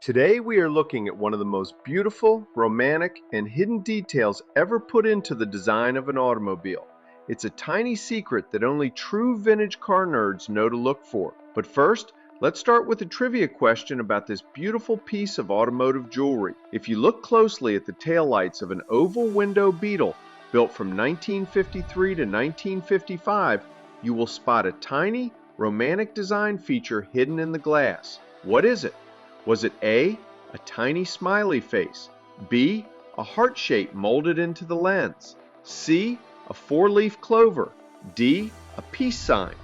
Today we are looking at one of the most beautiful, romantic, and hidden details ever put into the design of an automobile. It's a tiny secret that only true vintage car nerds know to look for. But first, let's start with a trivia question about this beautiful piece of automotive jewelry. If you look closely at the taillights of an oval window Beetle built from 1953 to 1955, you will spot a tiny, romantic design feature hidden in the glass. What is it? Was it A, a tiny smiley face, B, a heart shape molded into the lens, C, a four-leaf clover, D, a peace sign?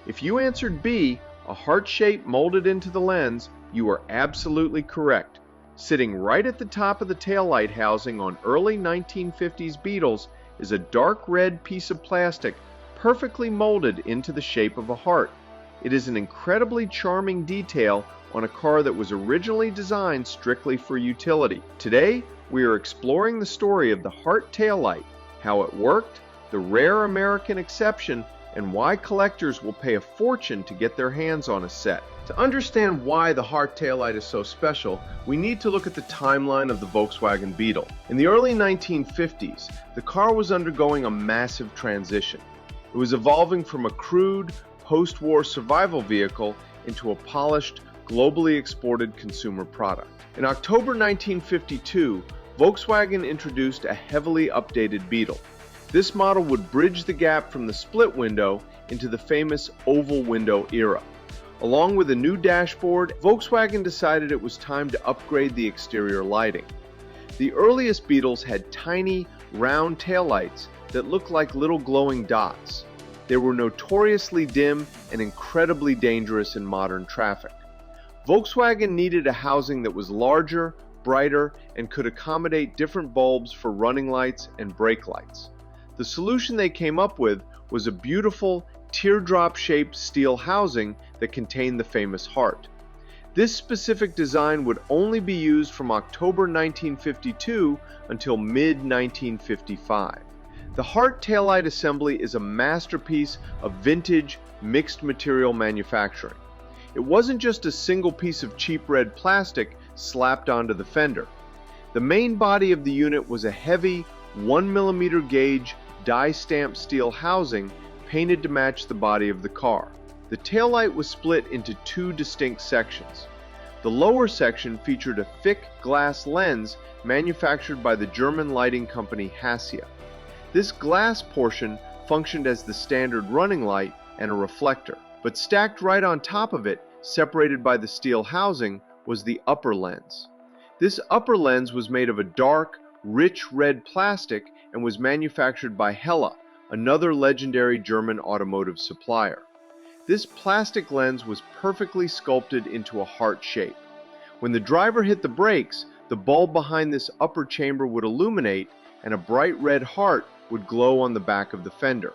If you answered B, a heart shape molded into the lens, you are absolutely correct. Sitting right at the top of the taillight housing on early 1950s Beetles is a dark red piece of plastic perfectly molded into the shape of a heart. It is an incredibly charming detail on a car that was originally designed strictly for utility. Today, we are exploring the story of the heart taillight, how it worked, the rare American exception, and why collectors will pay a fortune to get their hands on a set. To understand why the heart taillight is so special, we need to look at the timeline of the Volkswagen Beetle. In the early 1950s, the car was undergoing a massive transition. It was evolving from a crude, post-war survival vehicle into a polished, globally exported consumer product. In October 1952, Volkswagen introduced a heavily updated Beetle. This model would bridge the gap from the split window into the famous oval window era. Along with a new dashboard, Volkswagen decided it was time to upgrade the exterior lighting. The earliest Beetles had tiny, round taillights that looked like little glowing dots. They were notoriously dim and incredibly dangerous in modern traffic. Volkswagen needed a housing that was larger, brighter, and could accommodate different bulbs for running lights and brake lights. The solution they came up with was a beautiful, teardrop-shaped steel housing that contained the famous heart. This specific design would only be used from October 1952 until mid-1955. The heart taillight assembly is a masterpiece of vintage, mixed material manufacturing. It wasn't just a single piece of cheap red plastic slapped onto the fender. The main body of the unit was a heavy 1mm gauge die-stamped steel housing painted to match the body of the car. The taillight was split into two distinct sections. The lower section featured a thick glass lens manufactured by the German lighting company Hassia. This glass portion functioned as the standard running light and a reflector, but stacked right on top of it, separated by the steel housing, was the upper lens. This upper lens was made of a dark, rich red plastic and was manufactured by Hella, another legendary German automotive supplier. This plastic lens was perfectly sculpted into a heart shape. When the driver hit the brakes, the bulb behind this upper chamber would illuminate and a bright red heart would glow on the back of the fender.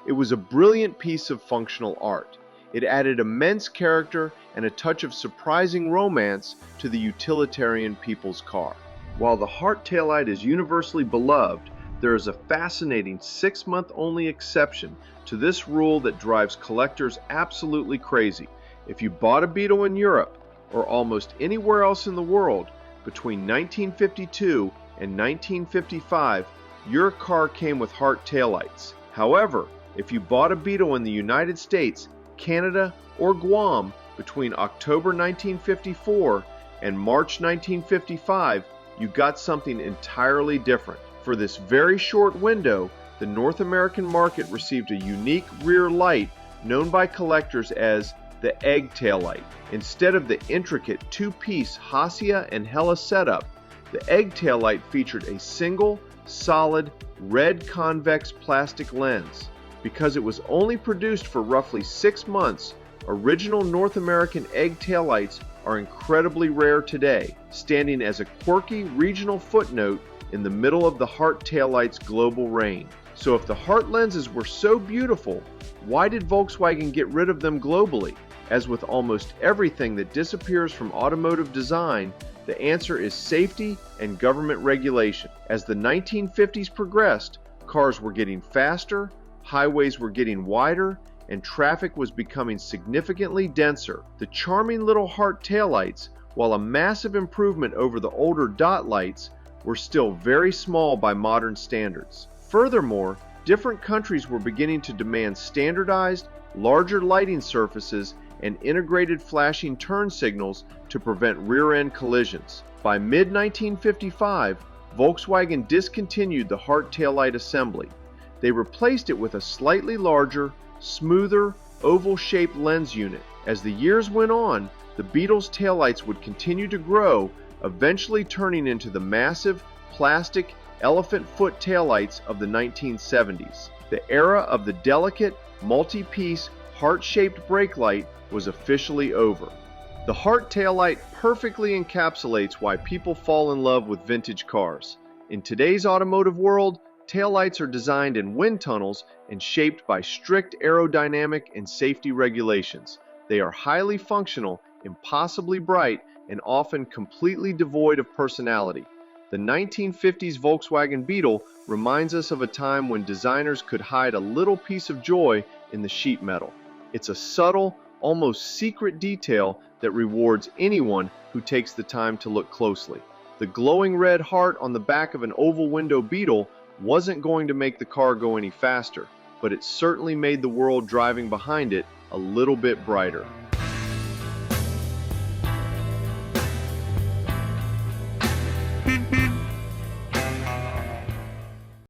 It was a brilliant piece of functional art. It added immense character and a touch of surprising romance to the utilitarian people's car. While the heart taillight is universally beloved, there is a fascinating 6-month-only exception to this rule that drives collectors absolutely crazy. If you bought a Beetle in Europe or almost anywhere else in the world between 1952 and 1955, your car came with heart taillights. However, if you bought a Beetle in the United States, Canada, or Guam between October 1954 and March 1955, you got something entirely different. For this very short window, the North American market received a unique rear light known by collectors as the egg taillight. Instead of the intricate two-piece Hassia and Hella setup, the egg taillight featured a single, solid, red convex plastic lens. Because it was only produced for roughly 6 months, original North American egg taillights are incredibly rare today, standing as a quirky regional footnote in the middle of the heart taillight's global reign. So if the heart lenses were so beautiful, why did Volkswagen get rid of them globally? As with almost everything that disappears from automotive design, the answer is safety and government regulation. As the 1950s progressed, cars were getting faster, highways were getting wider, and traffic was becoming significantly denser. The charming little heart taillights while a massive improvement over the older dot lights, were still very small by modern standards. Furthermore, different countries were beginning to demand standardized, larger lighting surfaces and integrated flashing turn signals to prevent rear-end collisions. By mid-1955, Volkswagen discontinued the Hart taillight assembly. They replaced it with a slightly larger, smoother, oval-shaped lens unit. As the years went on, the Beetle's taillights would continue to grow, eventually turning into the massive, plastic, elephant foot taillights of the 1970s. The era of the delicate, multi-piece, heart-shaped brake light was officially over. The Hart taillight perfectly encapsulates why people fall in love with vintage cars. In today's automotive world, taillights are designed in wind tunnels and shaped by strict aerodynamic and safety regulations. They are highly functional, impossibly bright, and often completely devoid of personality. The 1950s Volkswagen Beetle reminds us of a time when designers could hide a little piece of joy in the sheet metal. It's a subtle, almost secret detail that rewards anyone who takes the time to look closely. The glowing red heart on the back of an oval window Beetle wasn't going to make the car go any faster, but it certainly made the world driving behind it a little bit brighter.